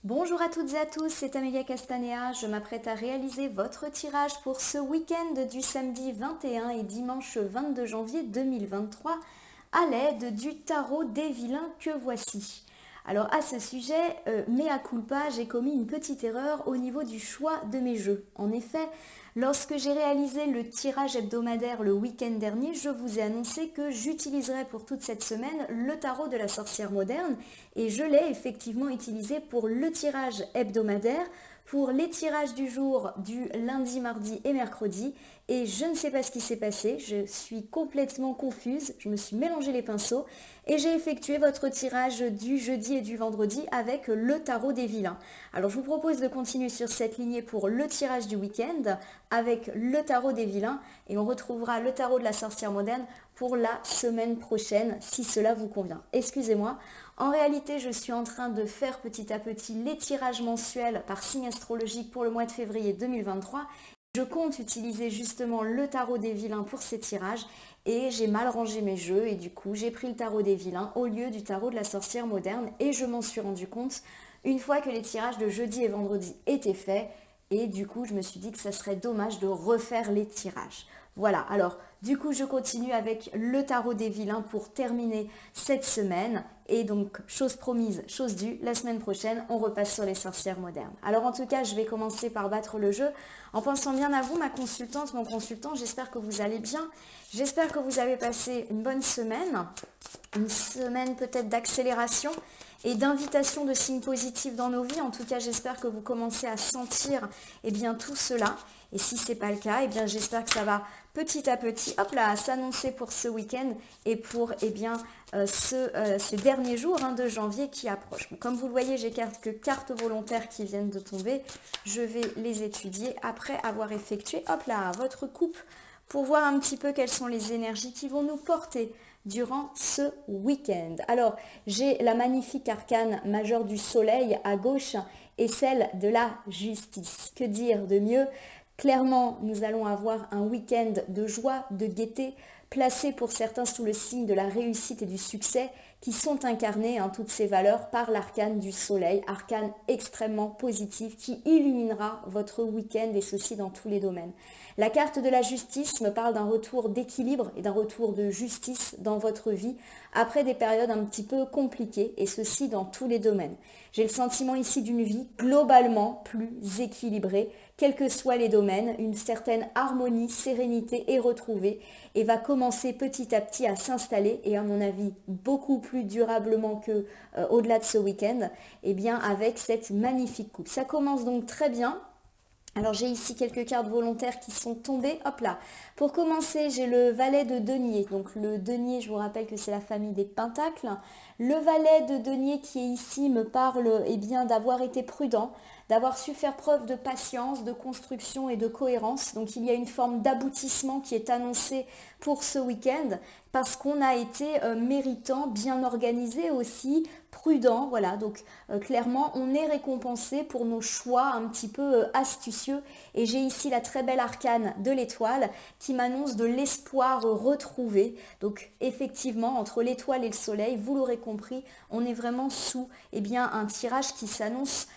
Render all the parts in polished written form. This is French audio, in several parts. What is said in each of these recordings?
Bonjour à toutes et à tous, c'est Amélia Castanea. Je m'apprête à réaliser votre tirage pour ce week-end du samedi 21 et dimanche 22 janvier 2023 à l'aide du tarot des vilains que voici. Alors à ce sujet, mea culpa, j'ai commis une petite erreur au niveau du choix de mes jeux. En effet, lorsque j'ai réalisé le tirage hebdomadaire le week-end dernier, je vous ai annoncé que j'utiliserais pour toute cette semaine le tarot de la sorcière moderne et je l'ai effectivement utilisé pour le tirage hebdomadaire, pour les tirages du jour du lundi, mardi et mercredi. Et je ne sais pas ce qui s'est passé, je suis complètement confuse, je me suis mélangé les pinceaux et j'ai effectué votre tirage du jeudi et du vendredi avec le tarot des vilains. Alors je vous propose de continuer sur cette lignée pour le tirage du week-end avec le tarot des vilains et on retrouvera le tarot de la sorcière moderne pour la semaine prochaine si cela vous convient. Excusez-moi, en réalité je suis en train de faire petit à petit les tirages mensuels par signe astrologique pour le mois de février 2023. Je compte utiliser justement le tarot des vilains pour ces tirages et j'ai mal rangé mes jeux et du coup j'ai pris le tarot des vilains au lieu du tarot de la sorcière moderne et je m'en suis rendu compte une fois que les tirages de jeudi et vendredi étaient faits et du coup je me suis dit que ça serait dommage de refaire les tirages. Voilà, alors du coup je continue avec le tarot des vilains pour terminer cette semaine et donc chose promise, chose due, la semaine prochaine on repasse sur les sorcières modernes. Alors en tout cas je vais commencer par battre le jeu en pensant bien à vous ma consultante, mon consultant, j'espère que vous allez bien, j'espère que vous avez passé une bonne semaine, une semaine peut-être d'accélération et d'invitation de signes positifs dans nos vies. En tout cas, j'espère que vous commencez à sentir bien, tout cela. Et si ce n'est pas le cas, j'espère que ça va petit à petit s'annoncer pour ce week-end et pour ces derniers jours de janvier qui approchent. Comme vous le voyez, j'ai quelques cartes volontaires qui viennent de tomber. Je vais les étudier après avoir effectué votre coupe pour voir un petit peu quelles sont les énergies qui vont nous porter durant ce week-end. Alors, j'ai la magnifique arcane majeure du soleil à gauche et celle de la justice. Que dire de mieux? Clairement, nous allons avoir un week-end de joie, de gaieté, placé pour certains sous le signe de la réussite et du succès, qui sont incarnées, toutes ces valeurs, par l'arcane du soleil, arcane extrêmement positive qui illuminera votre week-end et ceci dans tous les domaines. La carte de la justice me parle d'un retour d'équilibre et d'un retour de justice dans votre vie après des périodes un petit peu compliquées et ceci dans tous les domaines. J'ai le sentiment ici d'une vie globalement plus équilibrée, quels que soient les domaines, une certaine harmonie, sérénité est retrouvée et va commencer petit à petit à s'installer et à mon avis beaucoup plus durablement que au-delà de ce week-end, avec cette magnifique coupe. Ça commence donc très bien. Alors j'ai ici quelques cartes volontaires qui sont tombées. Hop là. Pour commencer, j'ai le valet de denier. Donc le denier, je vous rappelle que c'est la famille des pentacles. Le valet de denier qui est ici me parle d'avoir été prudent, d'avoir su faire preuve de patience, de construction et de cohérence. Donc il y a une forme d'aboutissement qui est annoncée pour ce week-end parce qu'on a été méritant, bien organisé aussi, prudent. Voilà, donc clairement on est récompensé pour nos choix un petit peu astucieux. Et j'ai ici la très belle arcane de l'étoile qui m'annonce de l'espoir retrouvé. Donc effectivement, entre l'étoile et le soleil, vous l'aurez compris, on est vraiment sous un tirage qui s'annonce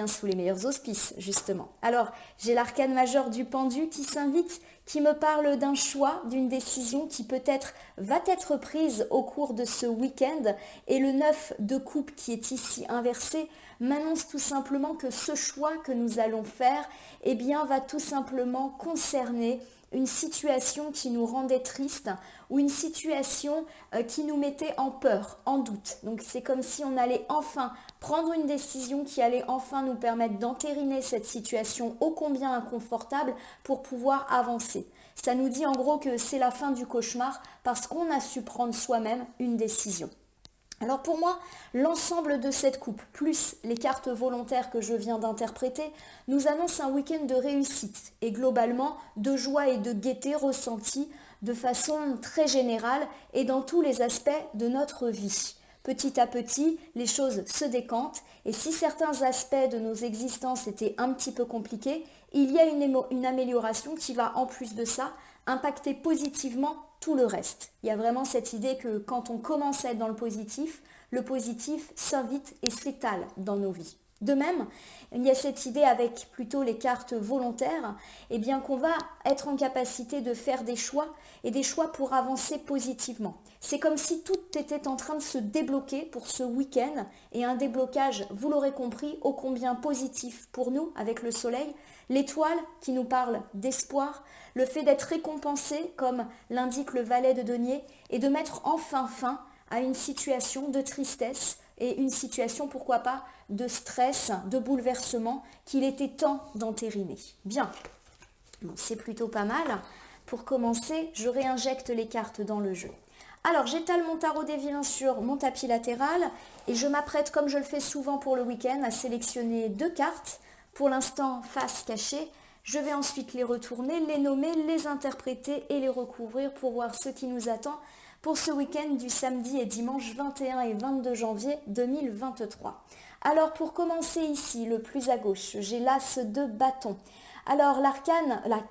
sous les meilleurs auspices, justement. Alors, j'ai l'arcane majeur du pendu qui s'invite, qui me parle d'un choix, d'une décision qui peut-être va être prise au cours de ce week-end. Et le 9 de coupe qui est ici inversé m'annonce tout simplement que ce choix que nous allons faire va tout simplement concerner une situation qui nous rendait triste ou une situation qui nous mettait en peur, en doute. Donc c'est comme si on allait enfin prendre une décision qui allait enfin nous permettre d'entériner cette situation ô combien inconfortable pour pouvoir avancer. Ça nous dit en gros que c'est la fin du cauchemar parce qu'on a su prendre soi-même une décision. Alors pour moi, l'ensemble de cette coupe, plus les cartes volontaires que je viens d'interpréter, nous annonce un week-end de réussite et globalement de joie et de gaieté ressentie de façon très générale et dans tous les aspects de notre vie. Petit à petit, les choses se décantent et si certains aspects de nos existences étaient un petit peu compliqués, il y a une amélioration qui va en plus de ça impacter positivement tout le reste. Il y a vraiment cette idée que quand on commence à être dans le positif s'invite et s'étale dans nos vies. De même, il y a cette idée avec plutôt les cartes volontaires, eh bien qu'on va être en capacité de faire des choix et des choix pour avancer positivement. C'est comme si tout était en train de se débloquer pour ce week-end et un déblocage, vous l'aurez compris, ô combien positif pour nous avec le soleil, l'étoile qui nous parle d'espoir, le fait d'être récompensé comme l'indique le valet de denier et de mettre enfin fin à une situation de tristesse et une situation, pourquoi pas, de stress, de bouleversement qu'il était temps d'entériner. Bien, bon, c'est plutôt pas mal. Pour commencer, je réinjecte les cartes dans le jeu. Alors, j'étale mon tarot des vilains sur mon tapis latéral et je m'apprête, comme je le fais souvent pour le week-end, à sélectionner 2 cartes. Pour l'instant, face cachée. Je vais ensuite les retourner, les nommer, les interpréter et les recouvrir pour voir ce qui nous attend pour ce week-end du samedi et dimanche 21 et 22 janvier 2023. Alors pour commencer ici, le plus à gauche, j'ai l'as de bâton. Alors la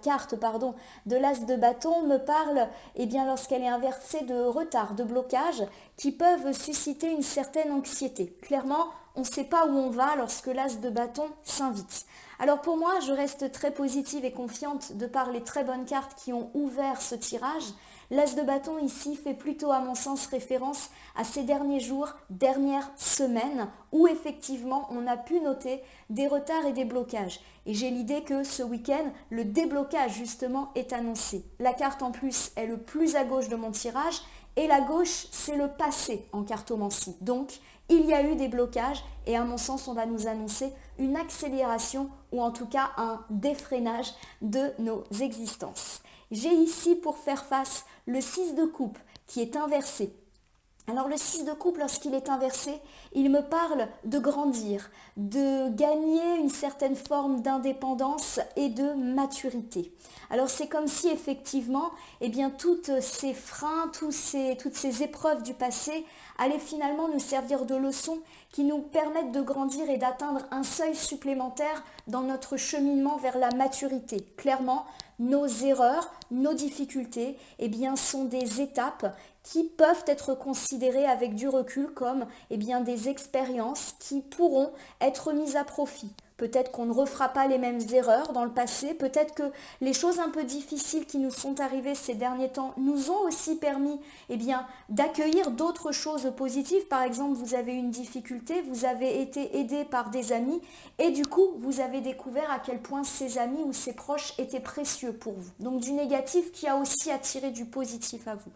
carte de l'as de bâton me parle, eh bien lorsqu'elle est inversée, de retard, de blocage qui peuvent susciter une certaine anxiété. Clairement, on ne sait pas où on va lorsque l'as de bâton s'invite. Alors pour moi, je reste très positive et confiante de par les très bonnes cartes qui ont ouvert ce tirage. L'as de bâton ici fait plutôt à mon sens référence à ces derniers jours, dernières semaines où effectivement on a pu noter des retards et des blocages. Et j'ai l'idée que ce week-end, le déblocage justement est annoncé. La carte en plus est le plus à gauche de mon tirage et la gauche c'est le passé en cartomancie. Donc il y a eu des blocages et à mon sens on va nous annoncer une accélération ou en tout cas un défreinage de nos existences. J'ai ici pour faire face le 6 de coupe qui est inversé. Alors le 6 de coupe, lorsqu'il est inversé, il me parle de grandir, de gagner une certaine forme d'indépendance et de maturité. Alors c'est comme si effectivement, eh bien, toutes ces freins, toutes ces épreuves du passé allaient finalement nous servir de leçons qui nous permettent de grandir et d'atteindre un seuil supplémentaire dans notre cheminement vers la maturité. Clairement, nos erreurs, nos difficultés, eh bien, sont des étapes qui peuvent être considérées avec du recul comme eh bien, des expériences qui pourront être mises à profit. Peut-être qu'on ne refera pas les mêmes erreurs dans le passé, peut-être que les choses un peu difficiles qui nous sont arrivées ces derniers temps nous ont aussi permis eh bien, d'accueillir d'autres choses positives. Par exemple, vous avez une difficulté, vous avez été aidé par des amis et du coup, vous avez découvert à quel point ces amis ou ces proches étaient précieux pour vous. Donc du négatif qui a aussi attiré du positif à vous.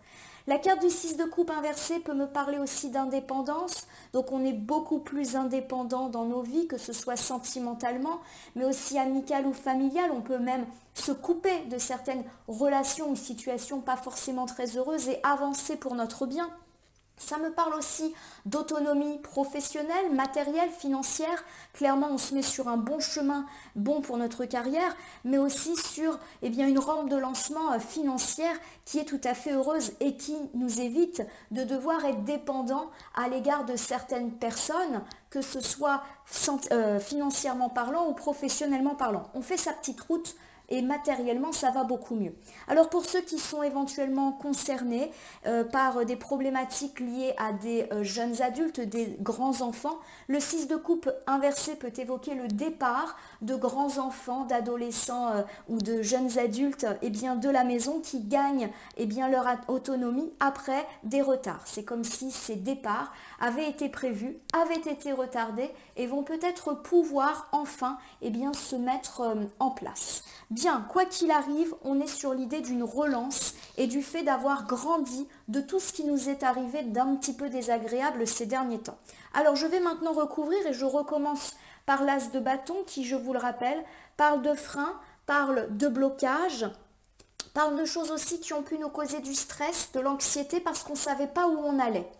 La carte du 6 de coupe inversée peut me parler aussi d'indépendance, donc on est beaucoup plus indépendant dans nos vies, que ce soit sentimentalement, mais aussi amical ou familial. On peut même se couper de certaines relations ou situations pas forcément très heureuses et avancer pour notre bien. Ça me parle aussi d'autonomie professionnelle, matérielle, financière. Clairement, on se met sur un bon chemin, bon pour notre carrière, mais aussi sur eh bien, une rampe de lancement financière qui est tout à fait heureuse et qui nous évite de devoir être dépendant à l'égard de certaines personnes, que ce soit financièrement parlant ou professionnellement parlant. On fait sa petite route et matériellement ça va beaucoup mieux. Alors pour ceux qui sont éventuellement concernés par des problématiques liées à des jeunes adultes, des grands enfants, le 6 de coupe inversé peut évoquer le départ de grands enfants, d'adolescents ou de jeunes adultes eh bien, de la maison qui gagnent eh bien, leur autonomie après des retards. C'est comme si ces départs avaient été prévus, avaient été retardés et vont peut-être pouvoir enfin eh bien, se mettre en place. Bien, quoi qu'il arrive, on est sur l'idée d'une relance et du fait d'avoir grandi de tout ce qui nous est arrivé d'un petit peu désagréable ces derniers temps. Alors je vais maintenant recouvrir et je recommence par l'as de bâton qui, je vous le rappelle, parle de frein, parle de blocage, parle de choses aussi qui ont pu nous causer du stress, de l'anxiété parce qu'on ne savait pas où on allait.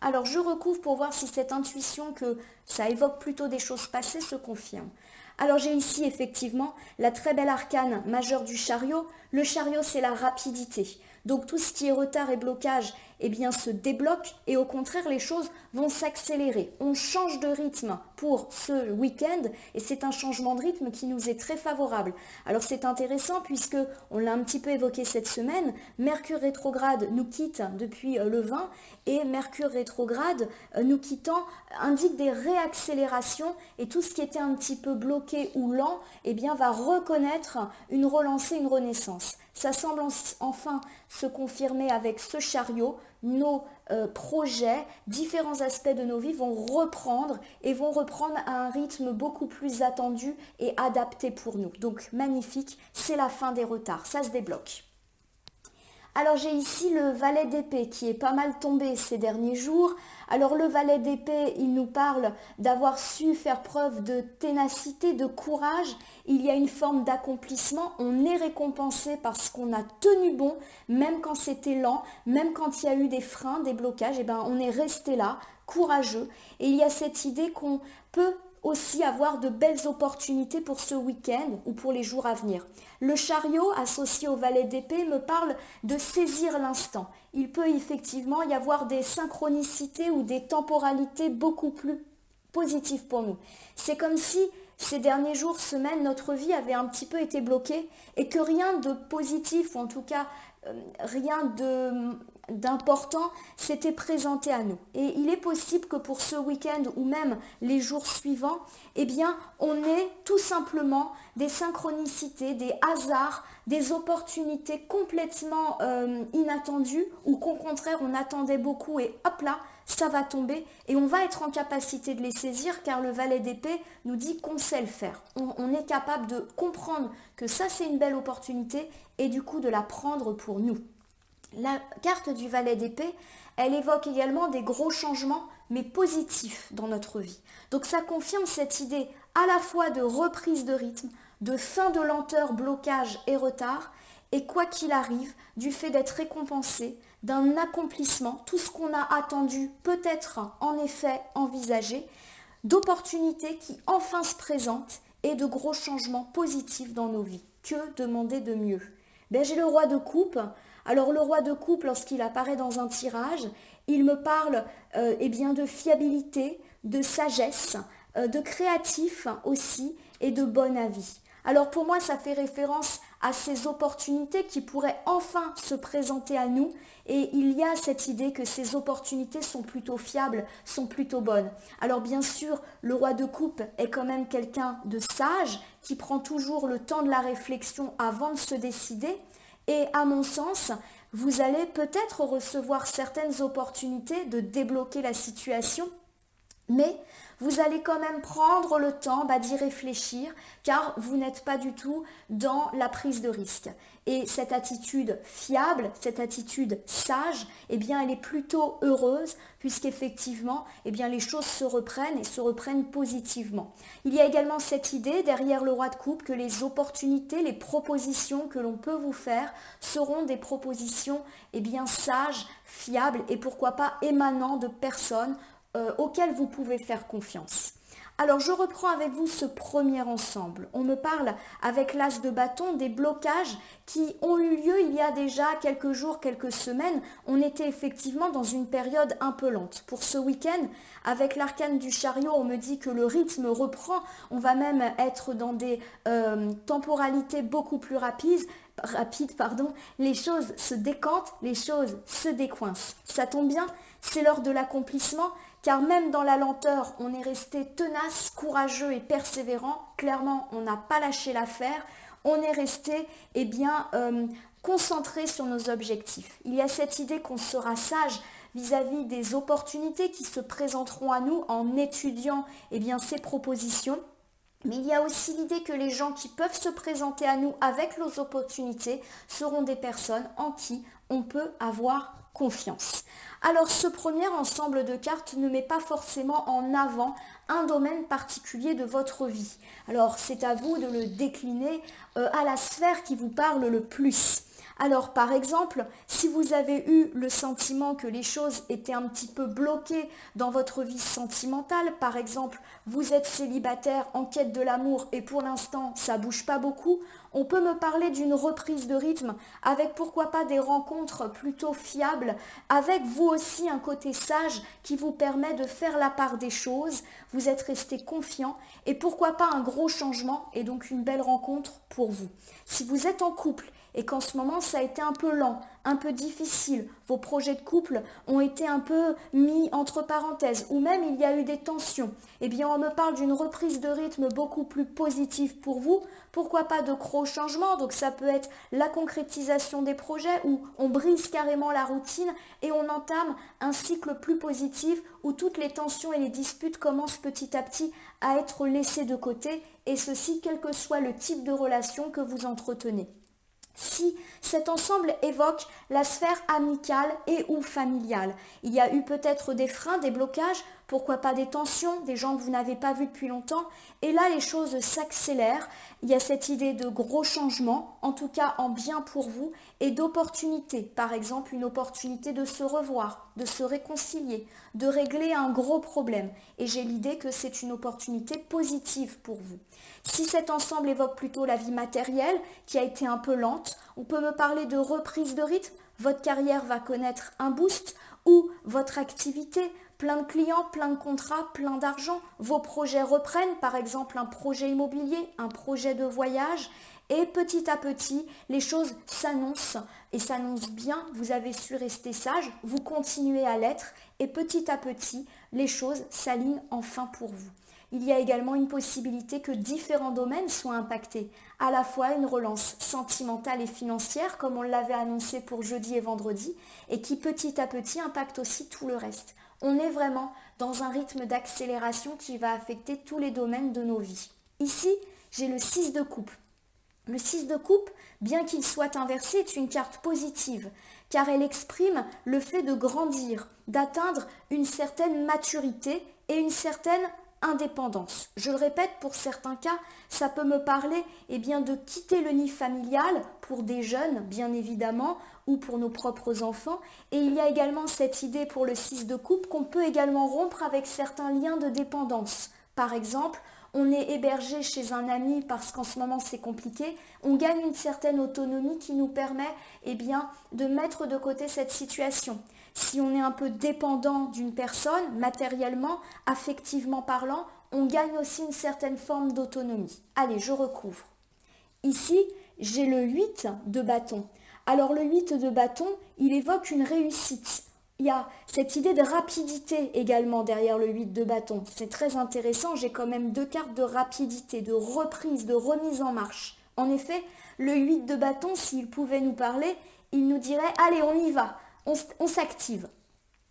Alors je recouvre pour voir si cette intuition que ça évoque plutôt des choses passées se confirme. Alors j'ai ici effectivement la très belle arcane majeure du chariot. Le chariot c'est la rapidité. Donc tout ce qui est retard et blocage eh bien, se débloquent et au contraire, les choses vont s'accélérer. On change de rythme pour ce week-end et c'est un changement de rythme qui nous est très favorable. Alors, c'est intéressant puisque, on l'a un petit peu évoqué cette semaine, Mercure rétrograde nous quitte depuis le 20 et Mercure rétrograde nous quittant indique des réaccélérations et tout ce qui était un petit peu bloqué ou lent, eh bien, va reconnaître une relancée, une renaissance. Ça semble enfin se confirmer avec ce chariot. Nos projets, différents aspects de nos vies vont reprendre et vont reprendre à un rythme beaucoup plus attendu et adapté pour nous. Donc magnifique, c'est la fin des retards, ça se débloque. Alors j'ai ici le valet d'épée qui est pas mal tombé ces derniers jours. Alors le valet d'épée, il nous parle d'avoir su faire preuve de ténacité, de courage. Il y a une forme d'accomplissement. On est récompensé parce qu'on a tenu bon, même quand c'était lent, même quand il y a eu des freins, des blocages, et ben on est resté là, courageux. Et il y a cette idée qu'on peut aussi avoir de belles opportunités pour ce week-end ou pour les jours à venir. Le chariot associé au valet d'épée me parle de saisir l'instant. Il peut effectivement y avoir des synchronicités ou des temporalités beaucoup plus positives pour nous. C'est comme si ces derniers jours, semaines, notre vie avait un petit peu été bloquée et que rien de positif, ou en tout cas rien d'important s'était présenté à nous. Et il est possible que pour ce week-end ou même les jours suivants, eh bien, on ait tout simplement des synchronicités, des hasards, des opportunités complètement inattendues ou qu'au contraire, on attendait beaucoup et hop là, ça va tomber et on va être en capacité de les saisir car le valet d'épée nous dit qu'on sait le faire. On est capable de comprendre que ça, c'est une belle opportunité et du coup de la prendre pour nous. La carte du valet d'épée, elle évoque également des gros changements, mais positifs dans notre vie. Donc ça confirme cette idée à la fois de reprise de rythme, de fin de lenteur, blocage et retard, et quoi qu'il arrive, du fait d'être récompensé, d'un accomplissement, tout ce qu'on a attendu peut être en effet envisagé, d'opportunités qui enfin se présentent et de gros changements positifs dans nos vies. Que demander de mieux? J'ai le roi de coupe. Alors le roi de coupe, lorsqu'il apparaît dans un tirage, il me parle bien de fiabilité, de sagesse, de créatif aussi et de bon avis. Alors pour moi, ça fait référence à ces opportunités qui pourraient enfin se présenter à nous et il y a cette idée que ces opportunités sont plutôt fiables, sont plutôt bonnes. Alors bien sûr, le roi de coupe est quand même quelqu'un de sage qui prend toujours le temps de la réflexion avant de se décider. Et à mon sens, vous allez peut-être recevoir certaines opportunités de débloquer la situation, mais vous allez quand même prendre le temps d'y réfléchir car vous n'êtes pas du tout dans la prise de risque. Et cette attitude fiable, cette attitude sage, eh bien elle est plutôt heureuse puisqu'effectivement les choses se reprennent et se reprennent positivement. Il y a également cette idée derrière le roi de coupe que les opportunités, les propositions que l'on peut vous faire seront des propositions sages, fiables et pourquoi pas émanant de personnes auxquelles vous pouvez faire confiance. Alors je reprends avec vous ce premier ensemble. On me parle avec l'as de bâton des blocages qui ont eu lieu il y a déjà quelques jours, quelques semaines. On était effectivement dans une période un peu lente. Pour ce week-end, avec l'arcane du chariot, on me dit que le rythme reprend. On va même être dans des temporalités beaucoup plus rapides. Les choses se décantent, les choses se décoincent. Ça tombe bien, c'est l'heure de l'accomplissement. Car même dans la lenteur, on est resté tenace, courageux et persévérant. Clairement, on n'a pas lâché l'affaire. On est resté concentré sur nos objectifs. Il y a cette idée qu'on sera sage vis-à-vis des opportunités qui se présenteront à nous en étudiant ces propositions. Mais il y a aussi l'idée que les gens qui peuvent se présenter à nous avec nos opportunités seront des personnes en qui on peut avoir confiance. Alors ce premier ensemble de cartes ne met pas forcément en avant un domaine particulier de votre vie. Alors c'est à vous de le décliner à la sphère qui vous parle le plus. Alors par exemple, si vous avez eu le sentiment que les choses étaient un petit peu bloquées dans votre vie sentimentale, par exemple, vous êtes célibataire en quête de l'amour et pour l'instant ça bouge pas beaucoup, on peut me parler d'une reprise de rythme avec pourquoi pas des rencontres plutôt fiables, avec vous aussi un côté sage qui vous permet de faire la part des choses, vous êtes resté confiant et pourquoi pas un gros changement et donc une belle rencontre pour vous. Si vous êtes en couple et qu'en ce moment ça a été un peu lent, un peu difficile, vos projets de couple ont été un peu mis entre parenthèses ou même il y a eu des tensions, eh bien on me parle d'une reprise de rythme beaucoup plus positive pour vous, pourquoi pas de gros changements, donc ça peut être la concrétisation des projets où on brise carrément la routine et on entame un cycle plus positif où toutes les tensions et les disputes commencent petit à petit à être laissées de côté et ceci quel que soit le type de relation que vous entretenez. Si cet ensemble évoque la sphère amicale et ou familiale, il y a eu peut-être des freins, des blocages, pourquoi pas des tensions, des gens que vous n'avez pas vus depuis longtemps, et là les choses s'accélèrent, il y a cette idée de gros changements, en tout cas en bien pour vous, et d'opportunités, par exemple une opportunité de se revoir, de se réconcilier, de régler un gros problème, et j'ai l'idée que c'est une opportunité positive pour vous. Si cet ensemble évoque plutôt la vie matérielle, qui a été un peu lente, on peut me parler de reprise de rythme, votre carrière va connaître un boost, ou votre activité, plein de clients, plein de contrats, plein d'argent, vos projets reprennent, par exemple un projet immobilier, un projet de voyage, et petit à petit, les choses s'annoncent, et s'annoncent bien, vous avez su rester sage, vous continuez à l'être, et petit à petit, les choses s'alignent enfin pour vous. Il y a également une possibilité que différents domaines soient impactés, à la fois une relance sentimentale et financière, comme on l'avait annoncé pour jeudi et vendredi, et qui petit à petit impacte aussi tout le reste. On est vraiment dans un rythme d'accélération qui va affecter tous les domaines de nos vies. Ici, j'ai le 6 de coupe. Le 6 de coupe, bien qu'il soit inversé, est une carte positive, car elle exprime le fait de grandir, d'atteindre une certaine maturité et une certaine indépendance. Je le répète, pour certains cas, ça peut me parler de quitter le nid familial pour des jeunes, bien évidemment, ou pour nos propres enfants. Et il y a également cette idée pour le 6 de coupe qu'on peut également rompre avec certains liens de dépendance. Par exemple, on est hébergé chez un ami parce qu'en ce moment c'est compliqué, on gagne une certaine autonomie qui nous permet de mettre de côté cette situation. Si on est un peu dépendant d'une personne, matériellement, affectivement parlant, on gagne aussi une certaine forme d'autonomie. Allez, je recouvre. Ici, j'ai le 8 de bâton. Alors le 8 de bâton, il évoque une réussite. Il y a cette idée de rapidité également derrière le 8 de bâton. C'est très intéressant, j'ai quand même 2 cartes de rapidité, de reprise, de remise en marche. En effet, le 8 de bâton, s'il pouvait nous parler, il nous dirait « Allez, on y va !» On s'active.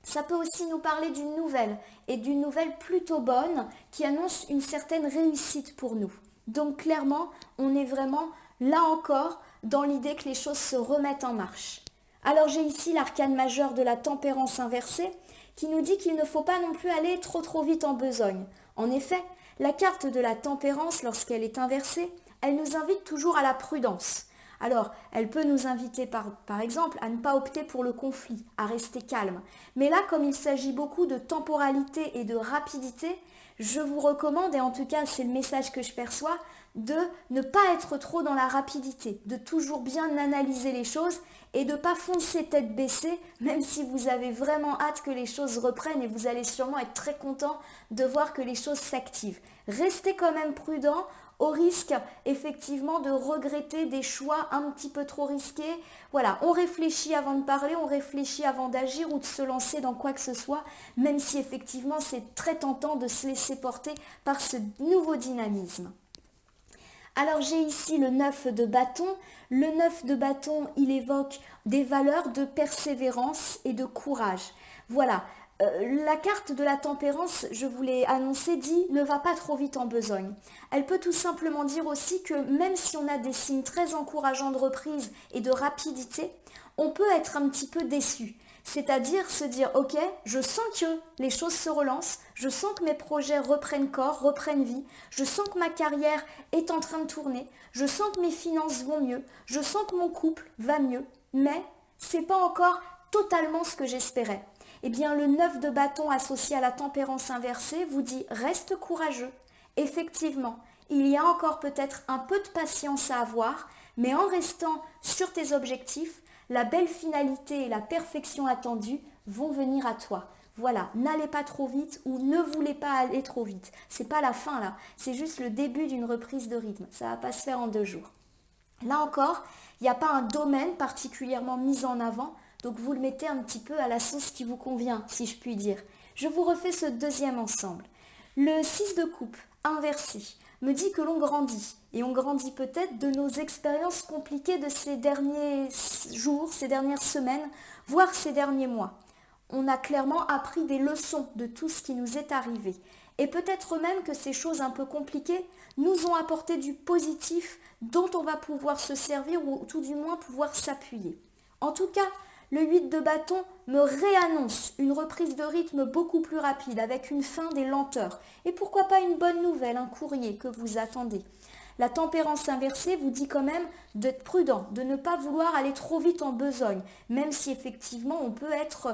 Ça peut aussi nous parler d'une nouvelle, et d'une nouvelle plutôt bonne, qui annonce une certaine réussite pour nous. Donc clairement, on est vraiment, là encore, dans l'idée que les choses se remettent en marche. Alors j'ai ici l'arcane majeur de la tempérance inversée, qui nous dit qu'il ne faut pas non plus aller trop vite en besogne. En effet, la carte de la tempérance, lorsqu'elle est inversée, elle nous invite toujours à la prudence. Alors, elle peut nous inviter par exemple à ne pas opter pour le conflit, à rester calme. Mais là, comme il s'agit beaucoup de temporalité et de rapidité, je vous recommande, et en tout cas c'est le message que je perçois, de ne pas être trop dans la rapidité, de toujours bien analyser les choses et de ne pas foncer tête baissée, même si vous avez vraiment hâte que les choses reprennent et vous allez sûrement être très content de voir que les choses s'activent. Restez quand même prudent, au risque effectivement de regretter des choix un petit peu trop risqués. Voilà, on réfléchit avant de parler, on réfléchit avant d'agir ou de se lancer dans quoi que ce soit, même si effectivement c'est très tentant de se laisser porter par ce nouveau dynamisme. Alors j'ai ici le 9 de bâton. Le 9 de bâton, il évoque des valeurs de persévérance et de courage. Voilà. La carte de la tempérance, je vous l'ai annoncé, dit ne va pas trop vite en besogne. Elle peut tout simplement dire aussi que même si on a des signes très encourageants de reprise et de rapidité, on peut être un petit peu déçu. C'est-à-dire se dire, ok, je sens que les choses se relancent, je sens que mes projets reprennent corps, reprennent vie, je sens que ma carrière est en train de tourner, je sens que mes finances vont mieux, je sens que mon couple va mieux, mais c'est pas encore totalement ce que j'espérais. Eh bien, le 9 de bâton associé à la tempérance inversée vous dit, reste courageux. Effectivement, il y a encore peut-être un peu de patience à avoir, mais en restant sur tes objectifs, la belle finalité et la perfection attendue vont venir à toi. Voilà, n'allez pas trop vite ou ne voulez pas aller trop vite. C'est pas la fin là, c'est juste le début d'une reprise de rythme. Ça va pas se faire en 2 jours. Là encore, il n'y a pas un domaine particulièrement mis en avant, donc vous le mettez un petit peu à la sauce qui vous convient, si je puis dire. Je vous refais ce deuxième ensemble. Le 6 de coupe, inversé, me dit que l'on grandit. Et on grandit peut-être de nos expériences compliquées de ces derniers jours, ces dernières semaines, voire ces derniers mois. On a clairement appris des leçons de tout ce qui nous est arrivé. Et peut-être même que ces choses un peu compliquées nous ont apporté du positif dont on va pouvoir se servir ou tout du moins pouvoir s'appuyer. En tout cas, le 8 de bâton me réannonce une reprise de rythme beaucoup plus rapide avec une fin des lenteurs. Et pourquoi pas une bonne nouvelle, un courrier que vous attendez. La tempérance inversée vous dit quand même d'être prudent, de ne pas vouloir aller trop vite en besogne, même si effectivement on peut être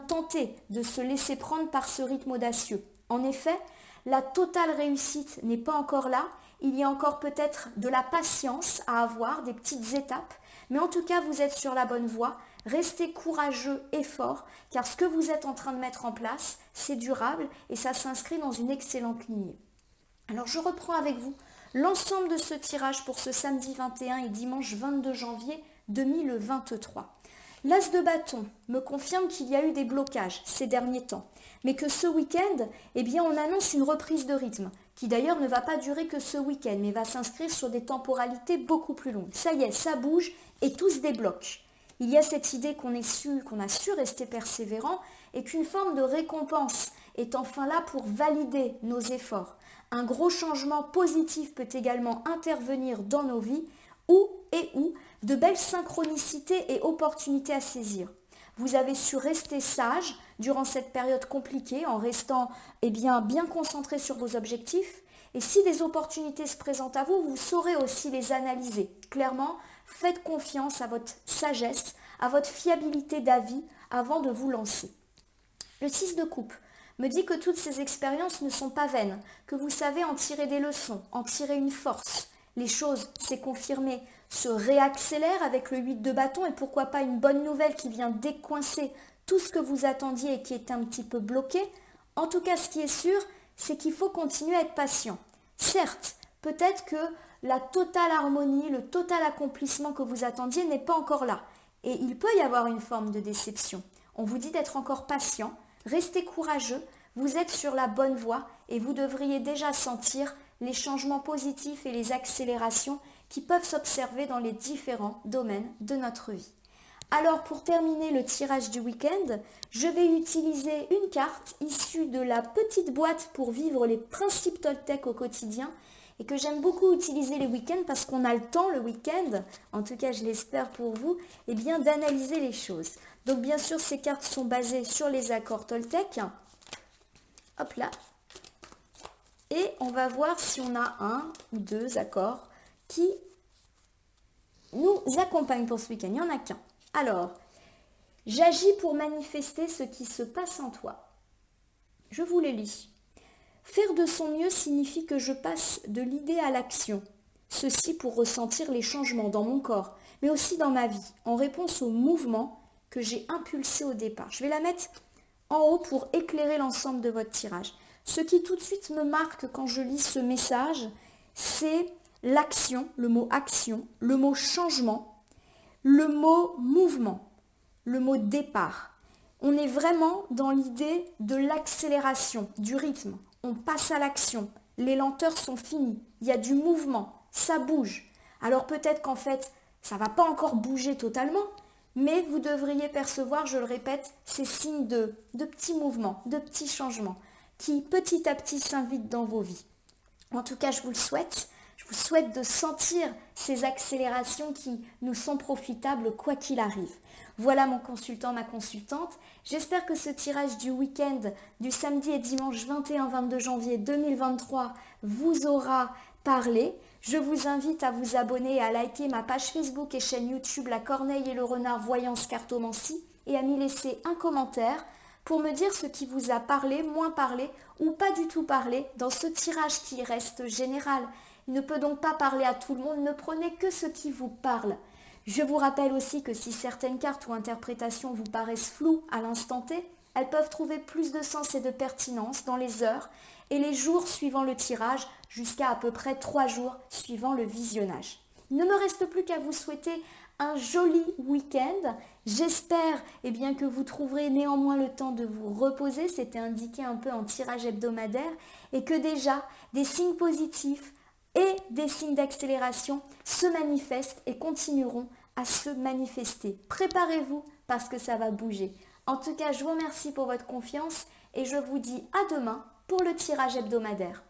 tenté de se laisser prendre par ce rythme audacieux. En effet, la totale réussite n'est pas encore là, il y a encore peut-être de la patience à avoir, des petites étapes, mais en tout cas vous êtes sur la bonne voie. Restez courageux et fort, car ce que vous êtes en train de mettre en place, c'est durable et ça s'inscrit dans une excellente lignée. Alors je reprends avec vous l'ensemble de ce tirage pour ce samedi 21 et dimanche 22 janvier 2023. L'As de bâton me confirme qu'il y a eu des blocages ces derniers temps, mais que ce week-end, on annonce une reprise de rythme, qui d'ailleurs ne va pas durer que ce week-end, mais va s'inscrire sur des temporalités beaucoup plus longues. Ça y est, ça bouge et tout se débloque. Il y a cette idée qu'on a su rester persévérant et qu'une forme de récompense est enfin là pour valider nos efforts. Un gros changement positif peut également intervenir dans nos vies où de belles synchronicités et opportunités à saisir. Vous avez su rester sage durant cette période compliquée en restant bien concentré sur vos objectifs. Et si des opportunités se présentent à vous, vous saurez aussi les analyser. Clairement, faites confiance à votre sagesse, à votre fiabilité d'avis avant de vous lancer. Le 6 de coupe me dit que toutes ces expériences ne sont pas vaines, que vous savez en tirer des leçons, en tirer une force. Les choses, c'est confirmé, se réaccélèrent avec le 8 de bâton et pourquoi pas une bonne nouvelle qui vient décoincer tout ce que vous attendiez et qui est un petit peu bloqué. En tout cas, ce qui est sûr, c'est qu'il faut continuer à être patient. Certes, peut-être que la totale harmonie, le total accomplissement que vous attendiez n'est pas encore là. Et il peut y avoir une forme de déception. On vous dit d'être encore patient, restez courageux, vous êtes sur la bonne voie et vous devriez déjà sentir les changements positifs et les accélérations qui peuvent s'observer dans les différents domaines de notre vie. Alors pour terminer le tirage du week-end, je vais utiliser une carte issue de la petite boîte pour vivre les principes Toltec au quotidien et que j'aime beaucoup utiliser les week-ends parce qu'on a le temps le week-end, en tout cas je l'espère pour vous, d'analyser les choses. Donc bien sûr ces cartes sont basées sur les accords Toltec. Hop là. Et on va voir si on a un ou deux accords qui nous accompagnent pour ce week-end. Il n'y en a qu'un. Alors, j'agis pour manifester ce qui se passe en toi. Je vous les lis. Faire de son mieux signifie que je passe de l'idée à l'action. Ceci pour ressentir les changements dans mon corps, mais aussi dans ma vie, en réponse au mouvement que j'ai impulsé au départ. Je vais la mettre en haut pour éclairer l'ensemble de votre tirage. Ce qui tout de suite me marque quand je lis ce message, c'est l'action, le mot action, le mot changement, le mot mouvement, le mot départ. On est vraiment dans l'idée de l'accélération, du rythme. On passe à l'action. Les lenteurs sont finies. Il y a du mouvement. Ça bouge. Alors peut-être qu'en fait, ça ne va pas encore bouger totalement, mais vous devriez percevoir, je le répète, ces signes de petits mouvements, de petits changements qui petit à petit s'invitent dans vos vies. En tout cas, je vous le souhaite. Je vous souhaite de sentir ces accélérations qui nous sont profitables quoi qu'il arrive. Voilà mon consultant, ma consultante. J'espère que ce tirage du week-end du samedi et dimanche 21-22 janvier 2023 vous aura parlé. Je vous invite à vous abonner et à liker ma page Facebook et chaîne YouTube La Corneille et le Renard Voyance Cartomancie et à m'y laisser un commentaire pour me dire ce qui vous a parlé, moins parlé ou pas du tout parlé dans ce tirage qui reste général. Il ne peut donc pas parler à tout le monde, ne prenez que ce qui vous parle. Je vous rappelle aussi que si certaines cartes ou interprétations vous paraissent floues à l'instant T, elles peuvent trouver plus de sens et de pertinence dans les heures et les jours suivant le tirage jusqu'à peu près 3 jours suivant le visionnage. Il ne me reste plus qu'à vous souhaiter un joli week-end. J'espère que vous trouverez néanmoins le temps de vous reposer, c'était indiqué un peu en tirage hebdomadaire, et que déjà des signes positifs et des signes d'accélération se manifestent et continueront à se manifester. Préparez-vous parce que ça va bouger. En tout cas, je vous remercie pour votre confiance et je vous dis à demain pour le tirage hebdomadaire.